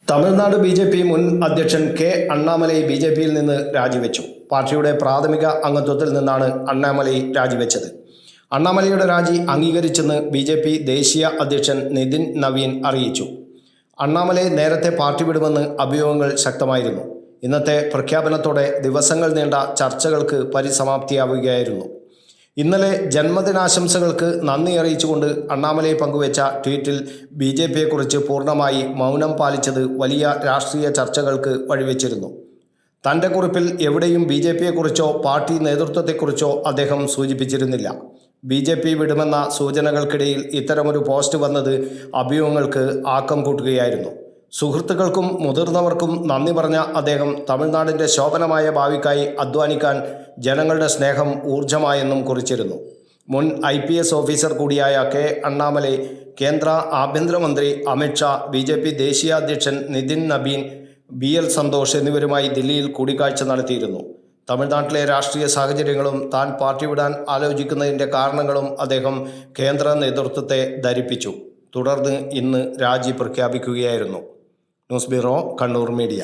Tamil Nadu BJP. മുൻ അധ്യക്ഷൻ K Annamalai ബി.ജെ.പിയിൽ നിന്ന് രാജിവെച്ചു. പാർട്ടിയുടെ പ്രാഥമിക അംഗത്വത്തിൽ നിന്നാണ് അണ്ണാമലൈ രാജിവെച്ചത്. അണ്ണാമലൈയുടെ രാജി അംഗീകരിച്ചെന്ന് ബി.ജെ.പി. ദേശീയ അധ്യക്ഷൻ നിതിൻ നവീൻ അറിയിച്ചു. അണ്ണാമലൈ നേരത്തെ പാർട്ടി വിടുമെന്ന് അഭ്യൂഹങ്ങൾ ശക്തമായിരുന്നു. ഇന്നത്തെ പ്രഖ്യാപനത്തോടെ ദിവസങ്ങൾ നീണ്ട ചർച്ചകൾക്ക് പരിസമാപ്തിയാവുകയായിരുന്നു. ഇന്നലെ ജന്മദിനാശംസകൾക്ക് നന്ദി അറിയിച്ചുകൊണ്ട് അണ്ണാമലൈ പങ്കുവച്ച ട്വീറ്റിൽ ബി.ജെ.പിയെക്കുറിച്ച് പൂർണ്ണമായി മൗനം പാലിച്ചത് വലിയ രാഷ്ട്രീയ ചർച്ചകൾക്ക് വഴിവെച്ചിരുന്നു. തൻ്റെ കുറിപ്പിൽ എവിടെയും ബി.ജെ.പിയെക്കുറിച്ചോ പാർട്ടി നേതൃത്വത്തെക്കുറിച്ചോ അദ്ദേഹം സൂചിപ്പിച്ചിരുന്നില്ല. ബി.ജെ.പി. വിടുമെന്ന സൂചനകൾക്കിടയിൽ ഇത്തരമൊരു പോസ്റ്റ് വന്നത് അഭ്യൂഹങ്ങൾക്ക് ആക്കം കൂട്ടുകയായിരുന്നു. സുഹൃത്തുക്കൾക്കും മുതിർന്നവർക്കും നന്ദി പറഞ്ഞ അദ്ദേഹം തമിഴ്നാടിൻ്റെ ശോഭനമായ ഭാവിക്കായി അധ്വാനിക്കാൻ ജനങ്ങളുടെ സ്നേഹം ഊർജ്ജമായെന്നും കുറിച്ചിരുന്നു. മുൻ IPS ഓഫീസർ കൂടിയായ കെ അണ്ണാമലൈ, കേന്ദ്ര ആഭ്യന്തരമന്ത്രി അമിത്ഷാ, ബി.ജെ.പി. ദേശീയ അധ്യക്ഷൻ നിതിൻ നബീൻ, BL സന്തോഷ് എന്നിവരുമായി ദില്ലിയിൽ കൂടിക്കാഴ്ച നടത്തിയിരുന്നു. തമിഴ്നാട്ടിലെ രാഷ്ട്രീയ സാഹചര്യങ്ങളും താൻ പാർട്ടി വിടാൻ ആലോചിക്കുന്നതിൻ്റെ കാരണങ്ങളും അദ്ദേഹം കേന്ദ്ര നേതൃത്വത്തെ ധരിപ്പിച്ചു. തുടർന്ന് ഇന്ന് രാജി പ്രഖ്യാപിക്കുകയായിരുന്നു. News bureau, Kannur media.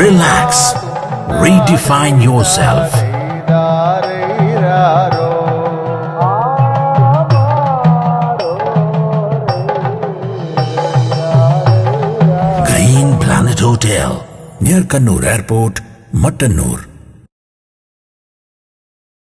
Relax. Redefine yourself. Green Planet Hotel, near Kannur Airport, Mattanur.